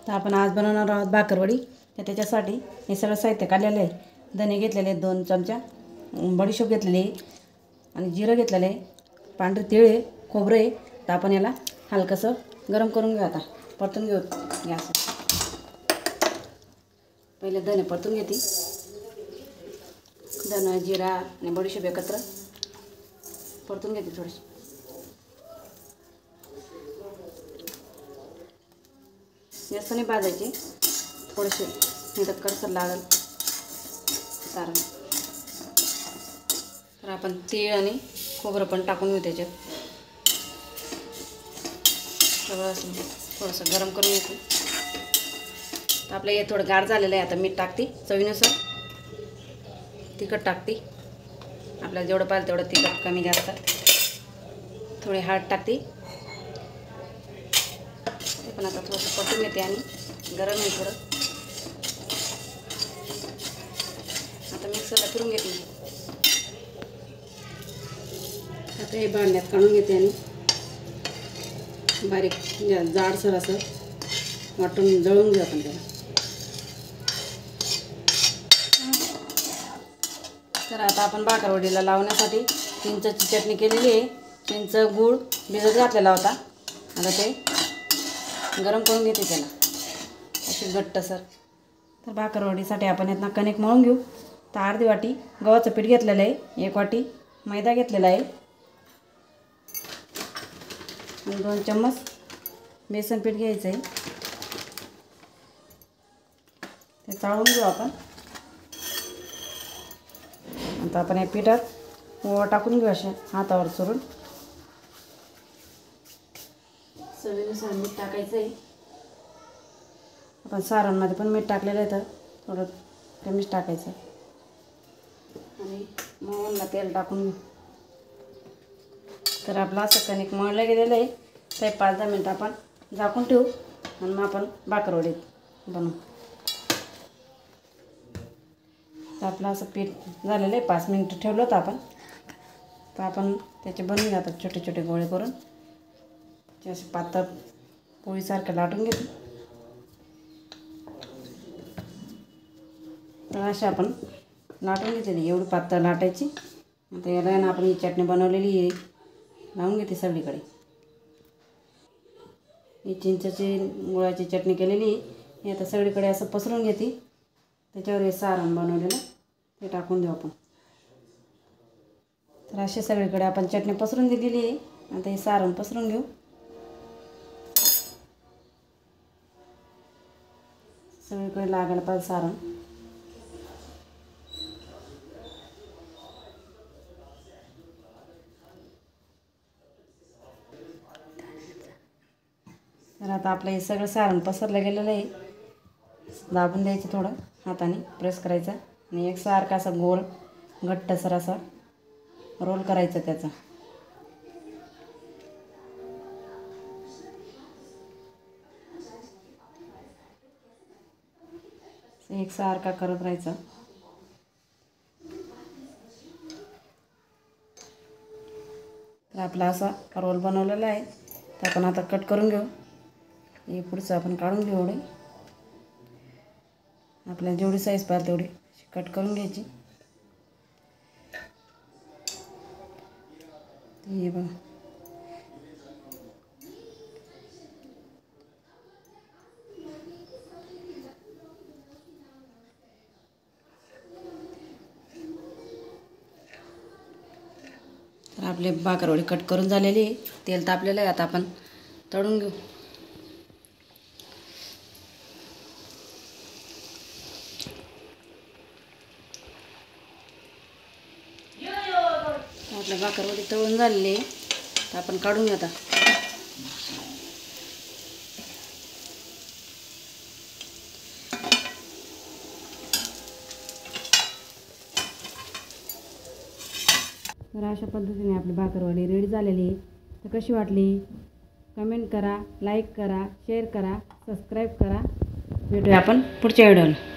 तर आपण आज बनवणार आहोत भाकरवडी। तर त्याच्यासाठी हे सगळं साहित्य काढलेलं आहे। धने घेतलेले 2 चमचा, बडीशेप घेतलेली आणि जिरं घेतलेले, पांढरे तीळ आहे, खोबरं आहे। तर आपण याला हलकसं गरम करून घेऊ। आता परतून घेऊ गॅस। पहिले धने परतून घेते, धने जिरा आणि बडीशेप एकत्र परतून घेते थोडीशी। जास्त नाही भाजायची, थोडेसे नाही तर कडसर लागेल सारण। तर आपण तीळ आणि खोबरं पण टाकून घेऊ त्याच्यात। सगळं असं थोडंसं गरम करून घेते। तर आपलं हे थोडं गार झालेलं आहे। आता मीठ टाकते चवीनुसार, तिखट टाकते आपल्याला जेवढं पाहिजे तेवढं, तिखट कमी जास्त, थोडी हळद टाकते। पण आता थोडंसं परतून घेते आणि गरम आहे थोडं। आता मिक्सरला फिरून घेते। आता हे भांड्यात काढून घेते आणि बारीक जाडसर असं वाटून जळून घेऊ आपण त्याला। तर आता आपण भाकरवडीला लावण्यासाठी चिंचेची चटणी केलेली आहे। चिंच गूळ भिजत घातलेला होता। आता ते गरम करून घेते त्याला अशी घट्टसर। तर भाकरवडीसाठी आपण यातनं कणिक मळून घेऊ। तर अर्धी वाटी गव्हाचं पीठ घेतलेलं आहे, 1 वाटी मैदा घेतलेला आहे आणि 2 चम्मच बेसन पीठ घ्यायचं आहे। ते चाळून घेऊ आपण। आता आपण या पिठात ओवा टाकून घेऊ अशा हातावर चुरून। चवीनुसार मीठ टाकायचं आहे। आपण सारांमध्ये पण मीठ टाकलेलं आहे, तर थोडं कमीच टाकायचं आणि मोहनला तेल टाकून घेऊ। तर आपलं असं कणिक मळलं गेलेलं आहे। तर 5-10 मिनटं आपण झाकून ठेवू आणि मग आपण भाकरवडी बनवू। तर आपलं असं पीठ झालेलं आहे, 5 मिनटं ठेवलं होतं आपण। तर आपण त्याचे बनवून घेतात छोटे छोटे गोळे करून, ते असे पातळ पोळीसारखं लाटून घेते। तर अशा आपण लाटून घेतलेली, एवढी पातळ लाटायची। आता याला ना आपण ही चटणी बनवलेली आहे, लावून घेते सगळीकडे। ही चिंचेची गुळाची चटणी केलेली आहे, हे आता सगळीकडे असं पसरून घेते। त्याच्यावर हे सारण बनवलेलं ते टाकून देऊ आपण। तर असे सगळीकडे आपण चटणी पसरून दिलेली आहे। आता हे सारण पसरून घेऊ। सगळीकडे लागायला पाहिजे सारण। तर आता आपलं हे सगळं सारण पसरलं गेलेलं आहे। दाबून द्यायचं, थोडं हाताने प्रेस करायचं आणि एकसारखा असा गोल घट्टसर असा रोल करायचा त्याचा। एकसारखा करत राहायचं। तर आपला असा रोल बनवलेला आहे। तर आपण आता कट करून घेऊ। हे पुढचं आपण काढून घेऊ। एवढे आपल्याला जेवढी साईज पाहिजे तेवढी कट करून घ्यायची। हे बघा, तर आपले भाकरवडी कट करून झालेली आहे। तेल तापलेलं आहे, आता आपण तळून घेऊ। आपल्या भाकरवडी तळून झालेली आहे, तर आपण काढून घेऊ आता। तर अशा पद्धतीने आपली भाकरवडी रेडी झालेली आहे। तर कशी वाटली कमेंट करा, लाईक करा, शेअर करा, सबस्क्राईब करा। भेटूया आपण पुढच्या व्हिडिओला।